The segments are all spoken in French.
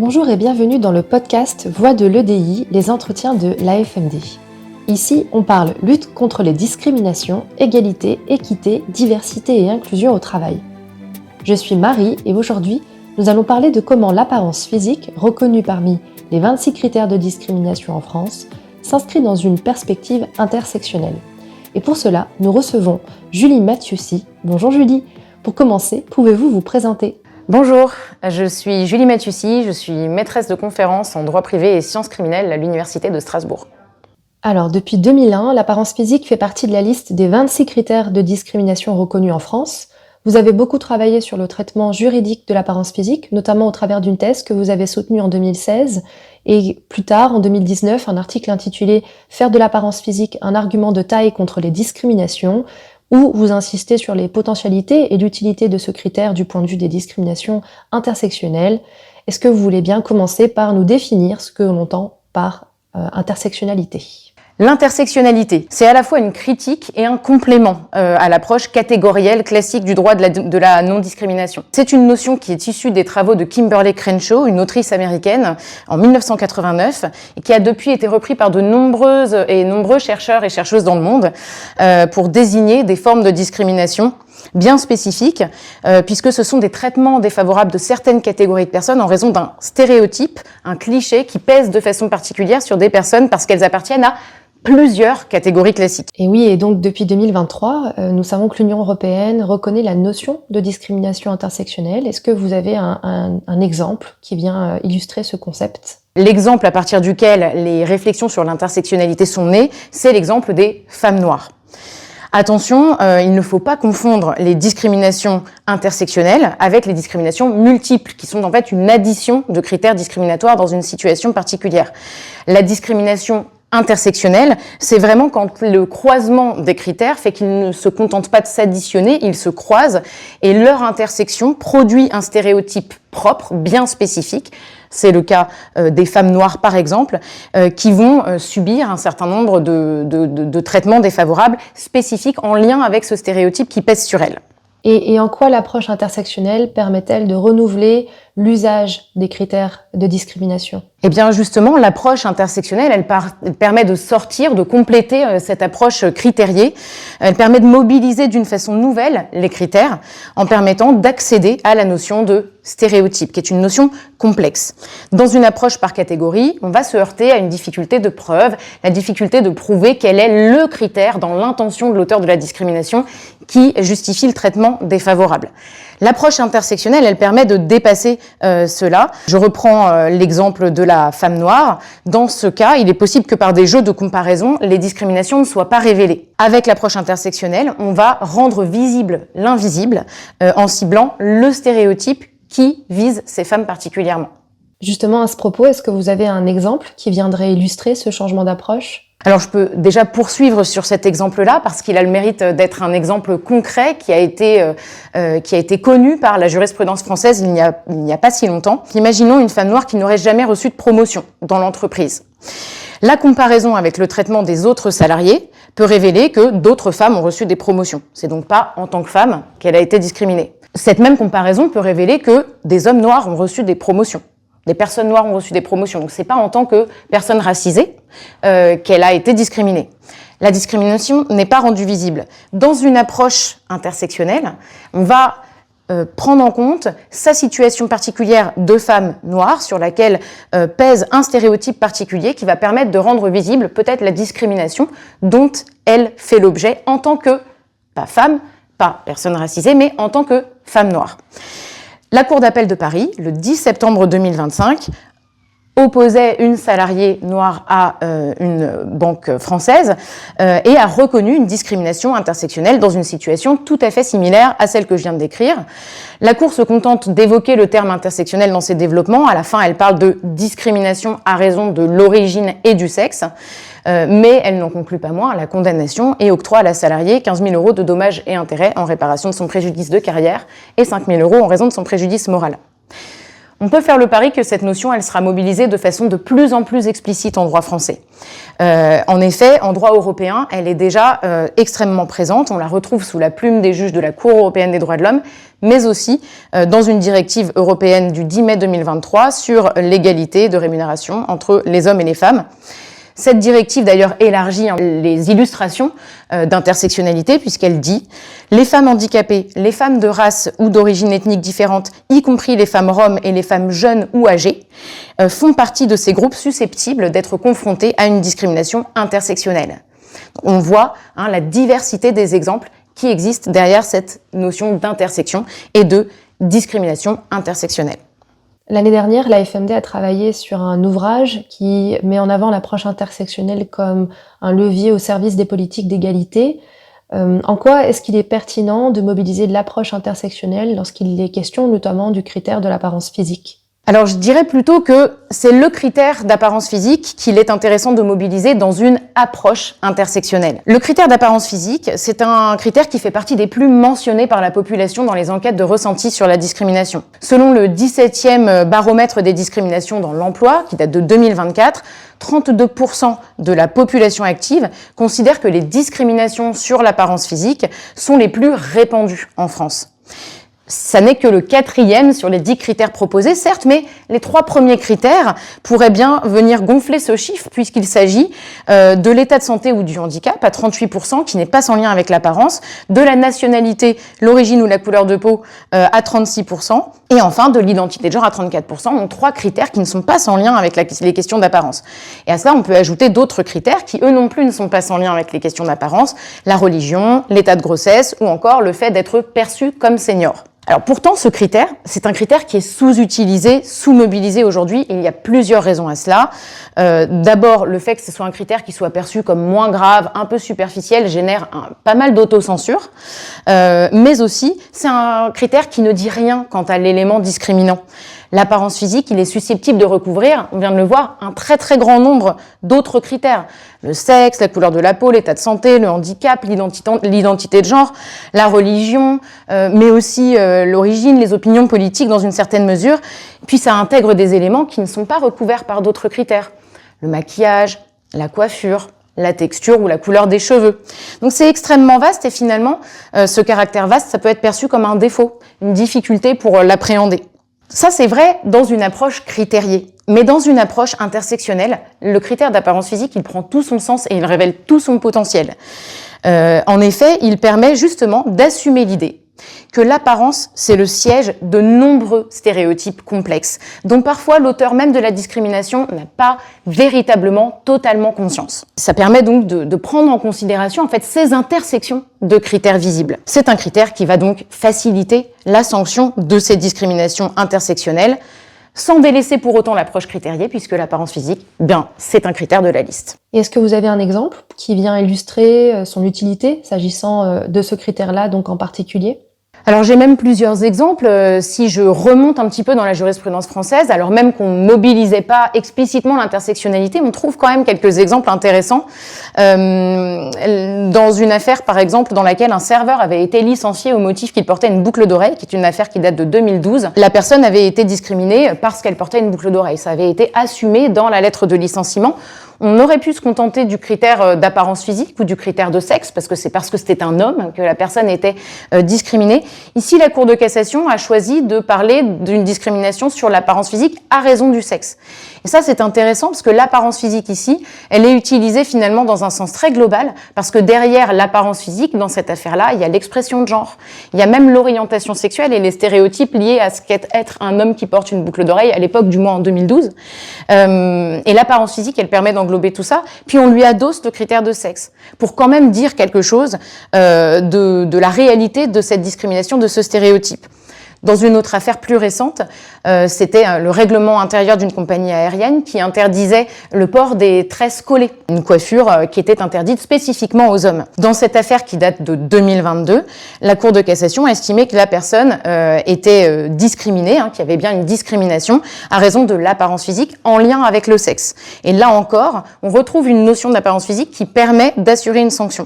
Bonjour et bienvenue dans le podcast Voix de l'EDI, les entretiens de l'AFMD. Ici, on parle lutte contre les discriminations, égalité, équité, diversité et inclusion au travail. Je suis Marie et aujourd'hui, nous allons parler de comment l'apparence physique, reconnue parmi les 26 critères de discrimination en France, s'inscrit dans une perspective intersectionnelle. Et pour cela, nous recevons Julie Mathieussy. Bonjour Julie. Pour commencer, pouvez-vous vous présenter ? Bonjour, je suis Julie Mathieussy, je suis maîtresse de conférences en droit privé et sciences criminelles à l'Université de Strasbourg. Alors, depuis 2001, l'apparence physique fait partie de la liste des 26 critères de discrimination reconnus en France. Vous avez beaucoup travaillé sur le traitement juridique de l'apparence physique, notamment au travers d'une thèse que vous avez soutenue en 2016 et plus tard, en 2019, un article intitulé « Faire de l'apparence physique un argument de taille contre les discriminations » où vous insistez sur les potentialités et l'utilité de ce critère du point de vue des discriminations intersectionnelles. Est-ce que vous voulez bien commencer par nous définir ce que l'on entend par intersectionnalité ? L'intersectionnalité, c'est à la fois une critique et un complément à l'approche catégorielle classique du droit de la non-discrimination. C'est une notion qui est issue des travaux de Kimberlé Crenshaw, une autrice américaine, en 1989, et qui a depuis été repris par de nombreux chercheurs et chercheuses dans le monde pour désigner des formes de discrimination bien spécifiques, puisque ce sont des traitements défavorables de certaines catégories de personnes en raison d'un stéréotype, un cliché qui pèse de façon particulière sur des personnes parce qu'elles appartiennent à plusieurs catégories classiques. Et oui, et donc depuis 2023, nous savons que l'Union européenne reconnaît la notion de discrimination intersectionnelle. Est-ce que vous avez un exemple qui vient illustrer ce concept ? L'exemple à partir duquel les réflexions sur l'intersectionnalité sont nées, c'est l'exemple des femmes noires. Attention, il ne faut pas confondre les discriminations intersectionnelles avec les discriminations multiples, qui sont en fait une addition de critères discriminatoires dans une situation particulière. La discrimination intersectionnelle, c'est vraiment quand le croisement des critères fait qu'ils ne se contentent pas de s'additionner, ils se croisent et leur intersection produit un stéréotype propre, bien spécifique. C'est le cas des femmes noires, par exemple, qui vont subir un certain nombre de traitements défavorables spécifiques en lien avec ce stéréotype qui pèse sur elles. Et en quoi l'approche intersectionnelle permet-elle de renouveler l'usage des critères de discrimination ? Eh bien, justement, l'approche intersectionnelle, elle permet de sortir, de compléter cette approche critériée. Elle permet de mobiliser d'une façon nouvelle les critères en permettant d'accéder à la notion de stéréotype, qui est une notion complexe. Dans une approche par catégorie, on va se heurter à une difficulté de preuve, la difficulté de prouver quel est le critère dans l'intention de l'auteur de la discrimination qui justifie le traitement défavorable. L'approche intersectionnelle, elle permet de dépasser cela. Je reprends l'exemple de la femme noire. Dans ce cas, il est possible que par des jeux de comparaison, les discriminations ne soient pas révélées. Avec l'approche intersectionnelle, on va rendre visible l'invisible en ciblant le stéréotype qui vise ces femmes particulièrement. Justement, à ce propos, est-ce que vous avez un exemple qui viendrait illustrer ce changement d'approche ? Alors, je peux déjà poursuivre sur cet exemple-là parce qu'il a le mérite d'être un exemple concret qui a été connu par la jurisprudence française il n'y a pas si longtemps. Imaginons une femme noire qui n'aurait jamais reçu de promotion dans l'entreprise. La comparaison avec le traitement des autres salariés peut révéler que d'autres femmes ont reçu des promotions. C'est donc pas en tant que femme qu'elle a été discriminée. Cette même comparaison peut révéler que des hommes noirs ont reçu des promotions. Des personnes noires ont reçu des promotions. Donc, c'est pas en tant que personne racisée qu'elle a été discriminée. La discrimination n'est pas rendue visible. Dans une approche intersectionnelle, on va prendre en compte sa situation particulière de femme noire sur laquelle pèse un stéréotype particulier qui va permettre de rendre visible peut-être la discrimination dont elle fait l'objet en tant que, pas femme, pas personne racisée, mais en tant que femme noire. La Cour d'appel de Paris, le 10 septembre 2025, opposait une salariée noire à une banque française et a reconnu une discrimination intersectionnelle dans une situation tout à fait similaire à celle que je viens de décrire. La Cour se contente d'évoquer le terme intersectionnel dans ses développements. À la fin, elle parle de discrimination à raison de l'origine et du sexe, mais elle n'en conclut pas moins à la condamnation et octroie à la salariée 15 000 € de dommages et intérêts en réparation de son préjudice de carrière et 5 000 € en raison de son préjudice moral. On peut faire le pari que cette notion, elle sera mobilisée de façon de plus en plus explicite en droit français. En effet, en droit européen, elle est déjà extrêmement présente. On la retrouve sous la plume des juges de la Cour européenne des droits de l'homme, mais aussi dans une directive européenne du 10 mai 2023 sur l'égalité de rémunération entre les hommes et les femmes. Cette directive, d'ailleurs, élargit les illustrations d'intersectionnalité puisqu'elle dit « Les femmes handicapées, les femmes de race ou d'origine ethnique différente, y compris les femmes roms et les femmes jeunes ou âgées, font partie de ces groupes susceptibles d'être confrontés à une discrimination intersectionnelle. » On voit la diversité des exemples qui existent derrière cette notion d'intersection et de discrimination intersectionnelle. L'année dernière, la FMD a travaillé sur un ouvrage qui met en avant l'approche intersectionnelle comme un levier au service des politiques d'égalité. En quoi est-ce qu'il est pertinent de mobiliser l'approche intersectionnelle lorsqu'il est question notamment du critère de l'apparence physique ? Alors je dirais plutôt que c'est le critère d'apparence physique qu'il est intéressant de mobiliser dans une approche intersectionnelle. Le critère d'apparence physique, c'est un critère qui fait partie des plus mentionnés par la population dans les enquêtes de ressenti sur la discrimination. Selon le 17e baromètre des discriminations dans l'emploi, qui date de 2024, 32% de la population active considère que les discriminations sur l'apparence physique sont les plus répandues en France. Ça n'est que le 4e sur les 10 critères proposés, certes, mais les 3 premiers critères pourraient bien venir gonfler ce chiffre puisqu'il s'agit de l'état de santé ou du handicap à 38%, qui n'est pas sans lien avec l'apparence, de la nationalité, l'origine ou la couleur de peau à 36%, et enfin de l'identité de genre à 34%, donc 3 critères qui ne sont pas sans lien avec les questions d'apparence. Et à cela, on peut ajouter d'autres critères qui, eux non plus, ne sont pas sans lien avec les questions d'apparence, la religion, l'état de grossesse ou encore le fait d'être perçu comme senior. Alors pourtant, ce critère, c'est un critère qui est sous-utilisé, sous-mobilisé aujourd'hui, et il y a plusieurs raisons à cela. D'abord, le fait que ce soit un critère qui soit perçu comme moins grave, un peu superficiel, génère pas mal d'autocensure, mais aussi, c'est un critère qui ne dit rien quant à l'élément discriminant. L'apparence physique, il est susceptible de recouvrir, on vient de le voir, un très très grand nombre d'autres critères. Le sexe, la couleur de la peau, l'état de santé, le handicap, l'identité de genre, la religion, mais aussi l'origine, les opinions politiques dans une certaine mesure. Puis ça intègre des éléments qui ne sont pas recouverts par d'autres critères. Le maquillage, la coiffure, la texture ou la couleur des cheveux. Donc c'est extrêmement vaste et finalement, ce caractère vaste, ça peut être perçu comme un défaut, une difficulté pour l'appréhender. Ça, c'est vrai dans une approche critériée. Mais dans une approche intersectionnelle, le critère d'apparence physique, il prend tout son sens et il révèle tout son potentiel. En effet, il permet justement d'assumer l'idée que l'apparence, c'est le siège de nombreux stéréotypes complexes, dont parfois l'auteur même de la discrimination n'a pas véritablement, totalement conscience. Ça permet donc de prendre en considération en fait ces intersections de critères visibles. C'est un critère qui va donc faciliter la sanction de ces discriminations intersectionnelles, sans délaisser pour autant l'approche critériée, puisque l'apparence physique, bien, c'est un critère de la liste. Et est-ce que vous avez un exemple qui vient illustrer son utilité, s'agissant de ce critère-là, donc en particulier ? Alors j'ai même plusieurs exemples. Si je remonte un petit peu dans la jurisprudence française, alors même qu'on ne mobilisait pas explicitement l'intersectionnalité, on trouve quand même quelques exemples intéressants. Dans une affaire, par exemple, dans laquelle un serveur avait été licencié au motif qu'il portait une boucle d'oreille, qui est une affaire qui date de 2012, la personne avait été discriminée parce qu'elle portait une boucle d'oreille. Ça avait été assumé dans la lettre de licenciement. On aurait pu se contenter du critère d'apparence physique ou du critère de sexe, parce que c'était un homme que la personne était discriminée. Ici, la Cour de cassation a choisi de parler d'une discrimination sur l'apparence physique à raison du sexe. Et ça, c'est intéressant parce que l'apparence physique ici, elle est utilisée finalement dans un sens très global, parce que derrière l'apparence physique, dans cette affaire-là, il y a l'expression de genre. Il y a même l'orientation sexuelle et les stéréotypes liés à ce qu'est être un homme qui porte une boucle d'oreille, à l'époque, du moins en 2012. Et l'apparence physique, elle permet d'englober tout ça. Puis on lui adosse le critère de sexe, pour quand même dire quelque chose de la réalité de cette discrimination, de ce stéréotype. Dans une autre affaire plus récente, c'était le règlement intérieur d'une compagnie aérienne qui interdisait le port des tresses collées, une coiffure qui était interdite spécifiquement aux hommes. Dans cette affaire qui date de 2022, la Cour de cassation a estimé que la personne était discriminée, qu'il y avait bien une discrimination à raison de l'apparence physique en lien avec le sexe. Et là encore, on retrouve une notion d'apparence physique qui permet d'assurer une sanction.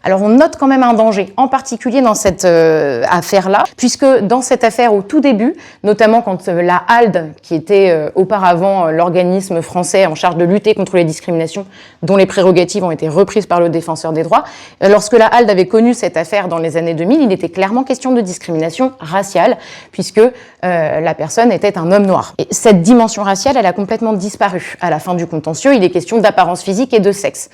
Alors on note quand même un danger, en particulier dans cette affaire-là, puisque dans cette affaire au tout début, notamment quand la HALD, qui était auparavant l'organisme français en charge de lutter contre les discriminations, dont les prérogatives ont été reprises par le défenseur des droits, lorsque la HALD avait connu cette affaire dans les années 2000, il était clairement question de discrimination raciale, puisque la personne était un homme noir. Et cette dimension raciale, elle a complètement disparu. À la fin du contentieux, il est question d'apparence physique et de sexe.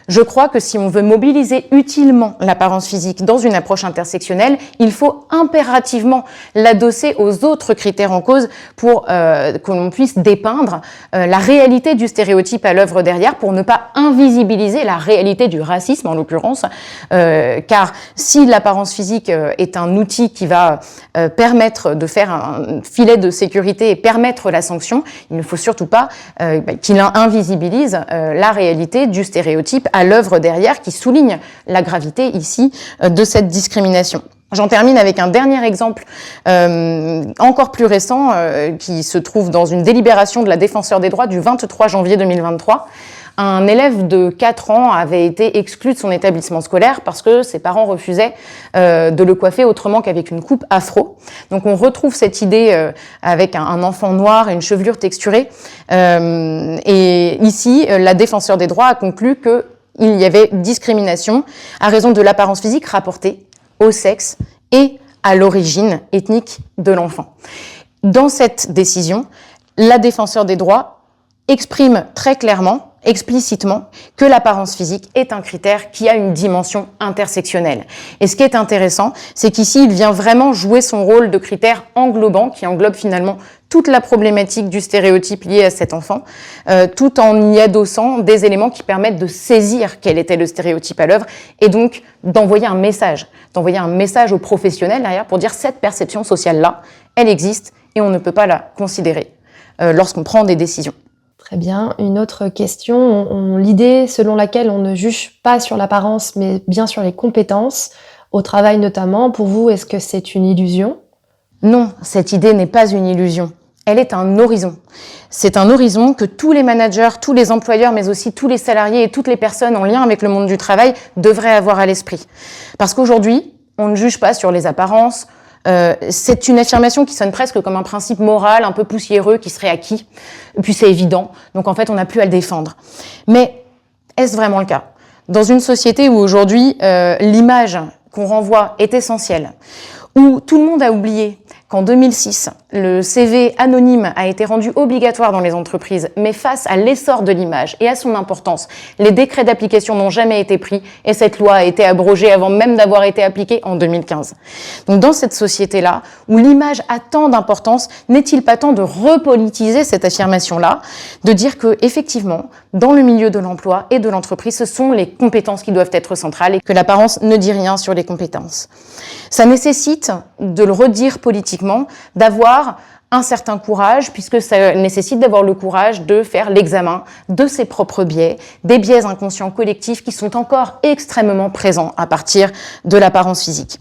Je crois que si on veut mobiliser utilement l'apparence physique dans une approche intersectionnelle, il faut impérativement l'adosser aux autres critères en cause pour que l'on puisse dépeindre la réalité du stéréotype à l'œuvre derrière, pour ne pas invisibiliser la réalité du racisme en l'occurrence, car si l'apparence physique est un outil qui va permettre de faire un filet de sécurité et permettre la sanction, il ne faut surtout pas qu'il invisibilise la réalité du stéréotype à l'œuvre derrière, qui souligne la gravité ici de cette discrimination. J'en termine avec un dernier exemple encore plus récent qui se trouve dans une délibération de la défenseure des droits du 23 janvier 2023. Un élève de 4 ans avait été exclu de son établissement scolaire parce que ses parents refusaient de le coiffer autrement qu'avec une coupe afro. Donc on retrouve cette idée avec un enfant noir et une chevelure texturée. Et ici, la défenseure des droits a conclu que il y avait discrimination à raison de l'apparence physique rapportée au sexe et à l'origine ethnique de l'enfant. Dans cette décision, la défenseure des droits exprime très clairement, explicitement, que l'apparence physique est un critère qui a une dimension intersectionnelle. Et ce qui est intéressant, c'est qu'ici, il vient vraiment jouer son rôle de critère englobant, qui englobe finalement toute la problématique du stéréotype lié à cet enfant, tout en y adossant des éléments qui permettent de saisir quel était le stéréotype à l'œuvre, et donc d'envoyer un message aux professionnels derrière pour dire cette perception sociale-là, elle existe et on ne peut pas la considérer lorsqu'on prend des décisions. Très bien. Une autre question. L'idée selon laquelle on ne juge pas sur l'apparence, mais bien sur les compétences, au travail notamment, pour vous, est-ce que c'est une illusion ? Non, cette idée n'est pas une illusion. Elle est un horizon. C'est un horizon que tous les managers, tous les employeurs, mais aussi tous les salariés et toutes les personnes en lien avec le monde du travail devraient avoir à l'esprit. Parce qu'aujourd'hui, on ne juge pas sur les apparences. C'est une affirmation qui sonne presque comme un principe moral un peu poussiéreux qui serait acquis. Et puis c'est évident, donc en fait on n'a plus à le défendre. Mais est-ce vraiment le cas ? Dans une société où aujourd'hui l'image qu'on renvoie est essentielle, où tout le monde a oublié qu'en 2006, le CV anonyme a été rendu obligatoire dans les entreprises, mais face à l'essor de l'image et à son importance, les décrets d'application n'ont jamais été pris et cette loi a été abrogée avant même d'avoir été appliquée en 2015. Donc dans cette société-là, où l'image a tant d'importance, n'est-il pas temps de repolitiser cette affirmation-là, de dire que effectivement, dans le milieu de l'emploi et de l'entreprise, ce sont les compétences qui doivent être centrales et que l'apparence ne dit rien sur les compétences. Ça nécessite de le redire politiquement, d'avoir un certain courage, puisque ça nécessite d'avoir le courage de faire l'examen de ses propres biais, des biais inconscients collectifs qui sont encore extrêmement présents à partir de l'apparence physique.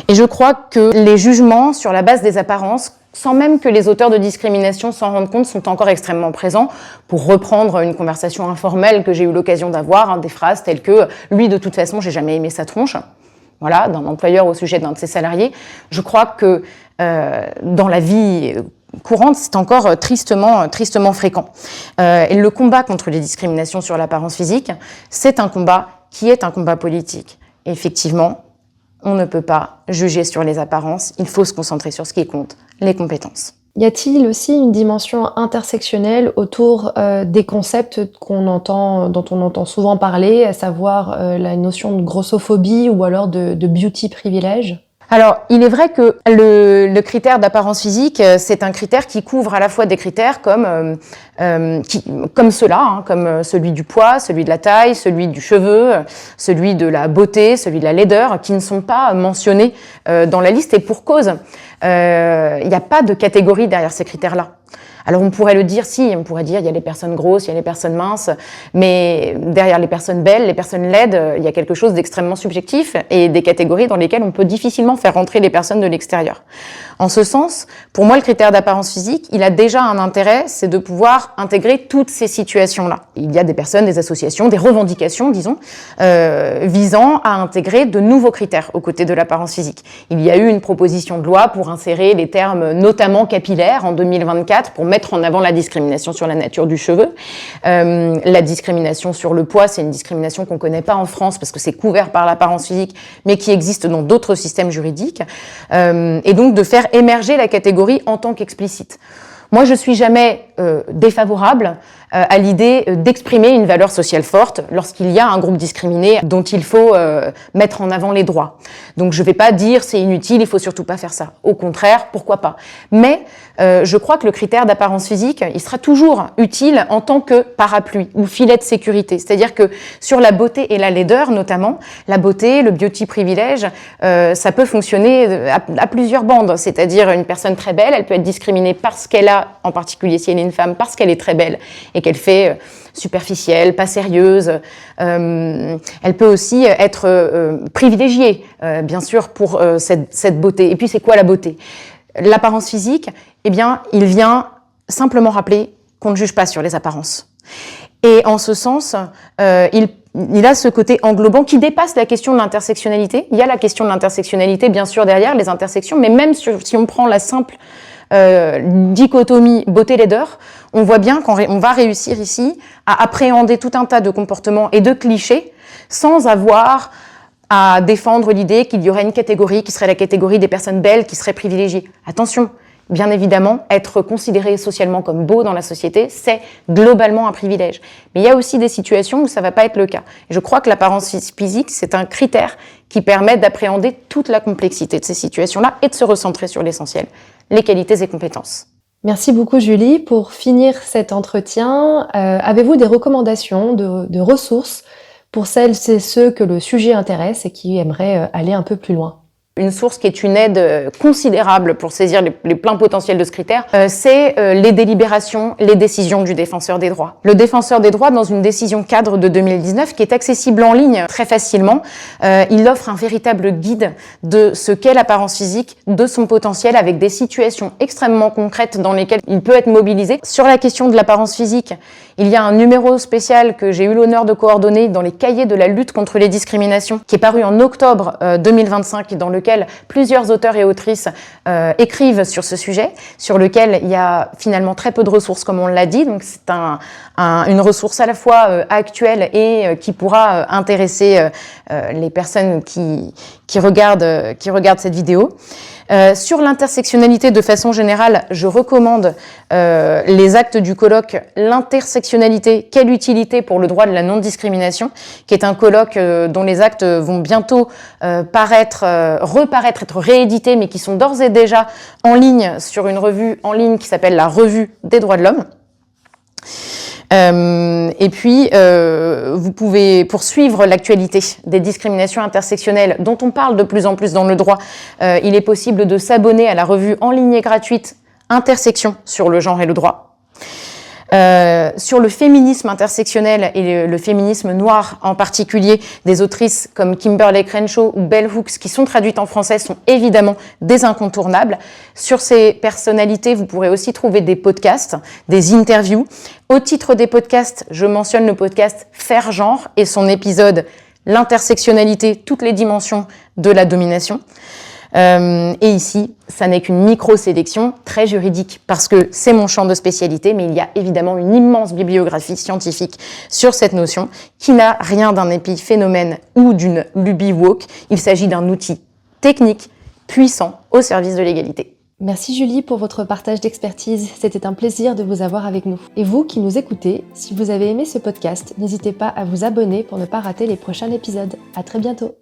Et je crois que les jugements sur la base des apparences, sans même que les auteurs de discrimination s'en rendent compte, sont encore extrêmement présents. Pour reprendre une conversation informelle que j'ai eu l'occasion d'avoir, des phrases telles que « lui, de toute façon, j'ai jamais aimé sa tronche », voilà, d'un employeur au sujet d'un de ses salariés. Je crois que dans la vie courante, c'est encore tristement fréquent. Et le combat contre les discriminations sur l'apparence physique, c'est un combat qui est un combat politique. Et effectivement, on ne peut pas juger sur les apparences, il faut se concentrer sur ce qui compte, les compétences. Y a-t-il aussi une dimension intersectionnelle autour des concepts dont on entend souvent parler, à savoir la notion de grossophobie ou alors de beauty privilège ? Alors, il est vrai que le critère d'apparence physique, c'est un critère qui couvre à la fois des critères comme ceux-là, comme celui du poids, celui de la taille, celui du cheveu, celui de la beauté, celui de la laideur, qui ne sont pas mentionnés dans la liste, et pour cause. Il n'y a pas de catégorie derrière ces critères-là. Alors on pourrait le dire, on pourrait dire il y a les personnes grosses, il y a les personnes minces, mais derrière les personnes belles, les personnes laides, il y a quelque chose d'extrêmement subjectif et des catégories dans lesquelles on peut difficilement faire rentrer les personnes de l'extérieur. En ce sens, pour moi, le critère d'apparence physique, il a déjà un intérêt, c'est de pouvoir intégrer toutes ces situations-là. Il y a des personnes, des associations, des revendications, disons, visant à intégrer de nouveaux critères aux côtés de l'apparence physique. Il y a eu une proposition de loi pour insérer les termes notamment capillaires en 2024 pour mettre en avant la discrimination sur la nature du cheveu. La discrimination sur le poids, c'est une discrimination qu'on connaît pas en France parce que c'est couvert par l'apparence physique, mais qui existe dans d'autres systèmes juridiques. Et donc de faire émerger la catégorie en tant qu'explicite. Moi, je suis jamais défavorable à l'idée d'exprimer une valeur sociale forte lorsqu'il y a un groupe discriminé dont il faut mettre en avant les droits. Donc je vais pas dire c'est inutile, il faut surtout pas faire ça. Au contraire, pourquoi pas. Mais je crois que le critère d'apparence physique, il sera toujours utile en tant que parapluie ou filet de sécurité. C'est-à-dire que sur la beauté et la laideur notamment, la beauté, le beauty privilège, ça peut fonctionner à plusieurs bandes. C'est-à-dire une personne très belle, elle peut être discriminée parce qu'elle a, en particulier si elle est une femme, parce qu'elle est très belle et qu'elle fait superficielle, pas sérieuse. Elle peut aussi être privilégiée, bien sûr, pour cette beauté. Et puis, c'est quoi la beauté ? L'apparence physique, eh bien, il vient simplement rappeler qu'on ne juge pas sur les apparences. Et en ce sens, il a ce côté englobant qui dépasse la question de l'intersectionnalité. Il y a la question de l'intersectionnalité, bien sûr, derrière les intersections, mais même si on prend la simple dichotomie beauté-laideur, on voit bien qu'on va réussir ici à appréhender tout un tas de comportements et de clichés sans avoir à défendre l'idée qu'il y aurait une catégorie qui serait la catégorie des personnes belles qui seraient privilégiées. Attention, bien évidemment, être considéré socialement comme beau dans la société, c'est globalement un privilège. Mais il y a aussi des situations où ça va pas être le cas. Et je crois que l'apparence physique, c'est un critère qui permet d'appréhender toute la complexité de ces situations-là et de se recentrer sur l'essentiel, les qualités et compétences. Merci beaucoup Julie. Pour finir cet entretien, avez-vous des recommandations de ressources pour celles et ceux que le sujet intéresse et qui aimeraient aller un peu plus loin ? Une source qui est une aide considérable pour saisir les pleins potentiels de ce critère, c'est les délibérations, les décisions du défenseur des droits. Le défenseur des droits, dans une décision cadre de 2019, qui est accessible en ligne très facilement, il offre un véritable guide de ce qu'est l'apparence physique, de son potentiel, avec des situations extrêmement concrètes dans lesquelles il peut être mobilisé. Sur la question de l'apparence physique, il y a un numéro spécial que j'ai eu l'honneur de coordonner dans les cahiers de la lutte contre les discriminations, qui est paru en octobre 2025, dans lequel plusieurs auteurs et autrices écrivent sur ce sujet, sur lequel il y a finalement très peu de ressources, comme on l'a dit. Donc c'est une ressource à la fois actuelle et qui pourra intéresser les personnes qui regardent cette vidéo. Sur l'intersectionnalité de façon générale, je recommande les actes du colloque « L'intersectionnalité, quelle utilité pour le droit de la non-discrimination » qui est un colloque dont les actes vont bientôt reparaître, être réédités, mais qui sont d'ores et déjà en ligne sur une revue en ligne qui s'appelle la Revue des droits de l'homme. Et puis, vous pouvez poursuivre l'actualité des discriminations intersectionnelles dont on parle de plus en plus dans le droit. Il est possible de s'abonner à la revue en ligne et gratuite Intersection sur le genre et le droit. Sur le féminisme intersectionnel et le féminisme noir en particulier, des autrices comme Kimberlé Crenshaw ou Bell Hooks qui sont traduites en français sont évidemment des incontournables. Sur ces personnalités, vous pourrez aussi trouver des podcasts, des interviews. Au titre des podcasts, je mentionne le podcast Faire genre et son épisode L'intersectionnalité, toutes les dimensions de la domination. Et ici, ça n'est qu'une micro-sélection très juridique parce que c'est mon champ de spécialité, mais il y a évidemment une immense bibliographie scientifique sur cette notion qui n'a rien d'un épiphénomène ou d'une lubie woke. Il s'agit d'un outil technique puissant au service de l'égalité. Merci Julie pour votre partage d'expertise. C'était un plaisir de vous avoir avec nous. Et vous qui nous écoutez, si vous avez aimé ce podcast, n'hésitez pas à vous abonner pour ne pas rater les prochains épisodes. À très bientôt.